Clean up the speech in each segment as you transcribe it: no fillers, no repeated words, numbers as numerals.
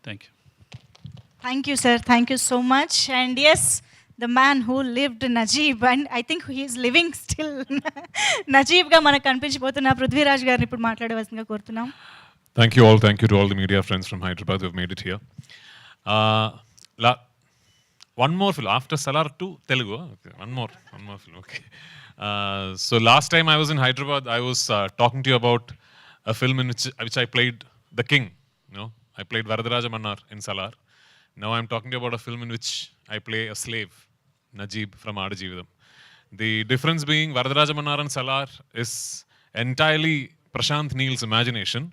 Thank you. Thank you, sir. Thank you so much. And yes, the man who lived Najib, and I think he is living still. Najib ga mana కనిపించిపోతున్న Prithviraj గారిని ఇప్పుడు మాట్లాడవలసిందిగా కోరుతున్నాం. Thank you all. Thank you to all the media friends from Hyderabad who have made it here. One more film. After Salar 2, Telugu. Okay. One more film. Okay. So last time I was in Hyderabad, I was talking to you about a film in which I played the king. You know, I played Varadaraja Mannar in Salar. Now I'm talking to you about a film in which I play a slave, Najib from 𝐔𝐸𝐿. The difference being Varadaraja Mannar and Salar is entirely Prashant Neil's imagination.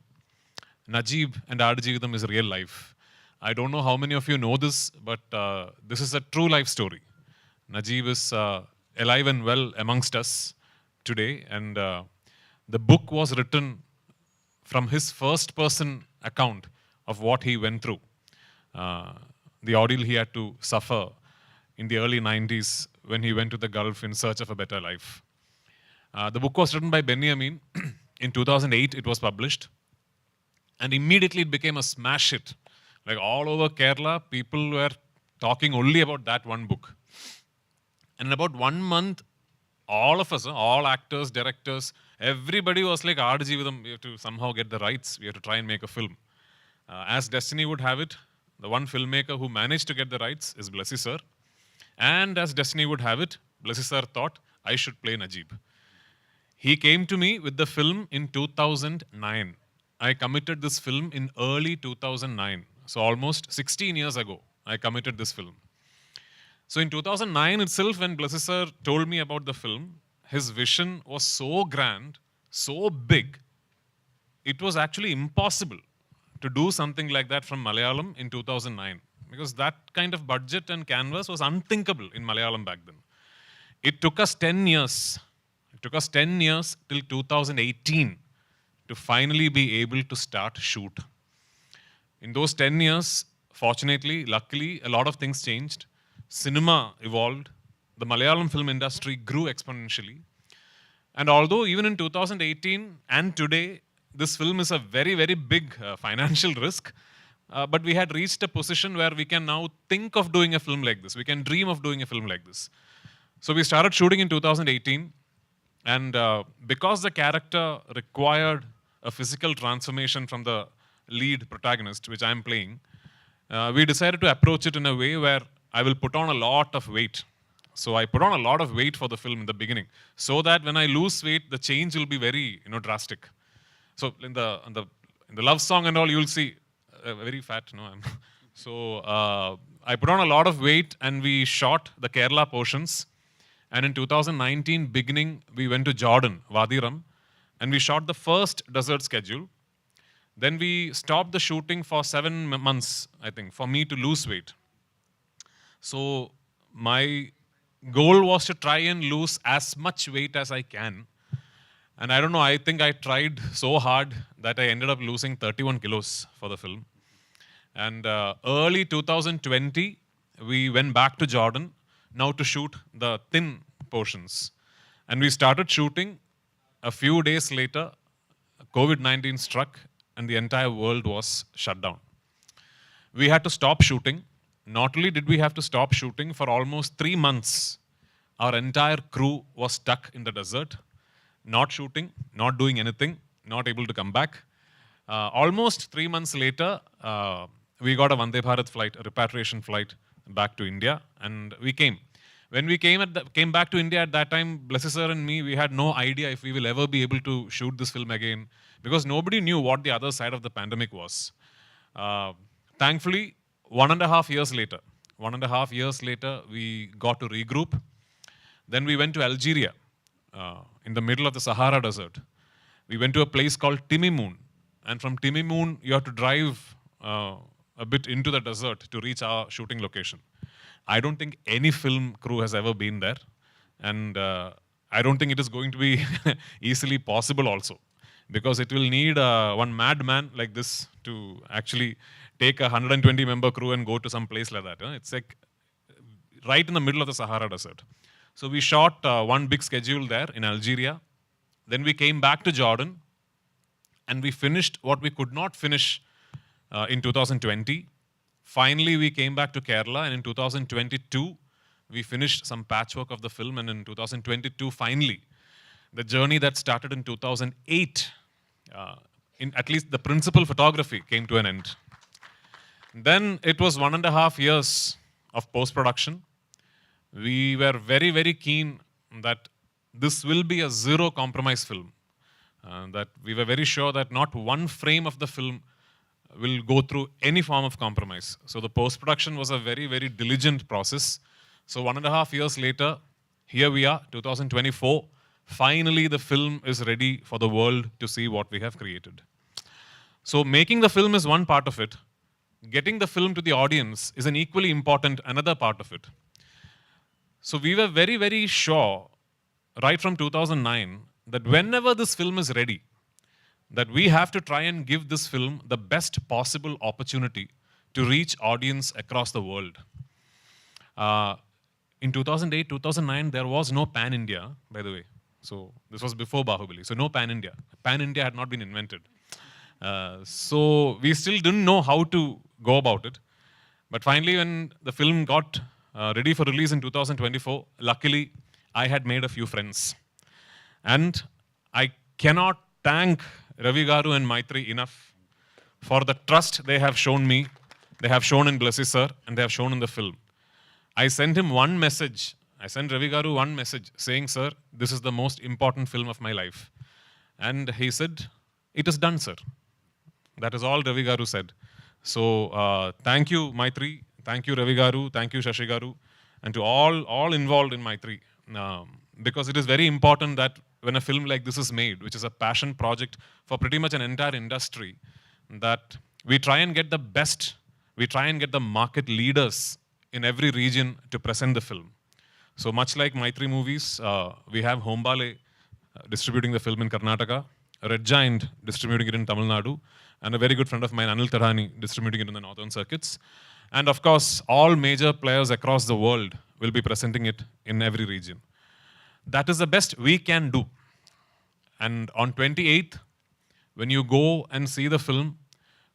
Najib and 𝐔𝐸𝐿 is real life. I don't know how many of you know this, but this is a true life story. Najib is alive and well amongst us today, and the book was written from his first person account of what he went through. The ordeal he had to suffer in the early 90s when he went to the Gulf in search of a better life. The book was written by Benjamin. In 2008, it was published. And immediately it became a smash hit. Like all over Kerala, people were talking only about that one book. And in about 1 month, all of us, all actors, directors, everybody was like, 𝐔𝐸𝐿, we have to somehow get the rights. We have to try and make a film. As destiny would have it, the one filmmaker who managed to get the rights is Blessy sir. And as destiny would have it, Blessy sir thought I should play Najib. He came to me with the film in 2009. I committed this film in early 2009. So almost 16 years ago, I committed this film. So in 2009 itself, when Blessy sir told me about the film, his vision was so grand, so big, it was actually impossible to do something like that from Malayalam in 2009. Because that kind of budget and canvas was unthinkable in Malayalam back then. It took us 10 years. It took us 10 years till 2018 to finally be able to start shoot. In those 10 years, fortunately, luckily, a lot of things changed. Cinema evolved. The Malayalam film industry grew exponentially. And although even in 2018 and today, this film is a very, very big financial risk, but we had reached a position where we can now think of doing a film like this. We can dream of doing a film like this. So we started shooting in 2018. And because the character required a physical transformation from the lead protagonist, which I'm playing, we decided to approach it in a way where I will put on a lot of weight. So I put on a lot of weight for the film in the beginning, so that when I lose weight, the change will be very, drastic. So in the love song and all, you'll see very fat. So I put on a lot of weight, and we shot the Kerala portions. And in 2019 beginning, we went to Jordan, Wadi Rum, and we shot the first desert schedule. Then we stopped the shooting for 7 months, I think, for me to lose weight. So my goal was to try and lose as much weight as I can. And I don't know, I think I tried so hard that I ended up losing 31 kilos for the film. And early 2020, we went back to Jordan, now to shoot the thin portions. And we started shooting. A few days later, COVID-19 struck and the entire world was shut down. We had to stop shooting. Not only did we have to stop shooting, for almost 3 months, our entire crew was stuck in the desert, not shooting, not doing anything, not able to come back. Almost 3 months later, we got a Vande Bharat flight, a repatriation flight back to India, and we came. When we came back to India at that time, Blessy sir and me, we had no idea if we will ever be able to shoot this film again, because nobody knew what the other side of the pandemic was. Thankfully, 1.5 years later, we got to regroup. Then we went to Algeria, in the middle of the Sahara Desert. We went to a place called Timimoun, and from Timimoun, you have to drive a bit into the desert to reach our shooting location. I don't think any film crew has ever been there, and I don't think it is going to be easily possible also, because it will need one madman like this to actually take a 120-member crew and go to some place like that. It's like right in the middle of the Sahara Desert. So we shot one big schedule there in Algeria. Then we came back to Jordan, and we finished what we could not finish in 2020. Finally, we came back to Kerala, and in 2022, we finished some patchwork of the film, and in 2022, finally, the journey that started in 2008, in at least the principal photography came to an end. Then it was 1.5 years of post-production. We were very, very keen that this will be a zero compromise film. That we were very sure that not one frame of the film will go through any form of compromise. So the post-production was a very, very diligent process. So 1.5 years later, here we are, 2024. Finally, the film is ready for the world to see what we have created. So making the film is one part of it. Getting the film to the audience is an equally important another part of it. So we were very, very sure, right from 2009, that whenever this film is ready, that we have to try and give this film the best possible opportunity to reach audience across the world. In 2008, 2009, there was no pan-India, by the way. So this was before Bahubali. So no pan-India. Pan-India had not been invented. So we still didn't know how to go about it. But finally, when the film got ready for release in 2024, luckily, I had made a few friends. And I cannot thank Ravi Garu and Maitri enough for the trust they have shown me, they have shown in Blessy sir, and they have shown in the film. I sent him one message. I sent Ravi Garu one message saying, sir, this is the most important film of my life. And he said, it is done, sir. That is all Ravi Garu said. So thank you, Maitri. Thank you, Ravi Garu. Thank you, Shashi Garu. And to all involved in Maitri. Because it is very important that when a film like this is made, which is a passion project for pretty much an entire industry, that we try and get the best, we try and get the market leaders in every region to present the film. So much like Maitri Movies, we have Hombale distributing the film in Karnataka, Red Giant distributing it in Tamil Nadu, and a very good friend of mine, Anil Tarani, distributing it in the northern circuits. And of course, all major players across the world will be presenting it in every region. That is the best we can do. And on 28th, when you go and see the film,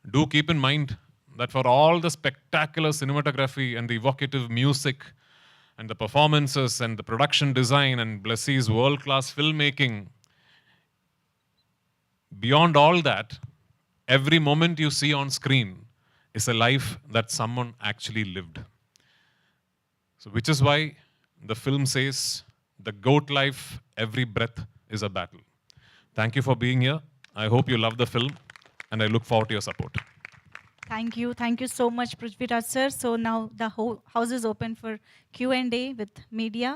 do keep in mind that for all the spectacular cinematography and the evocative music and the performances and the production design and Blessy's world-class filmmaking, beyond all that, every moment you see on screen is a life that someone actually lived. So which is why the film says, the goat life, every breath is a battle. Thank you for being here. I hope you love the film, and I look forward to your support. Thank you so much, Prithviraj sir. So now the whole house is open for Q&A with media.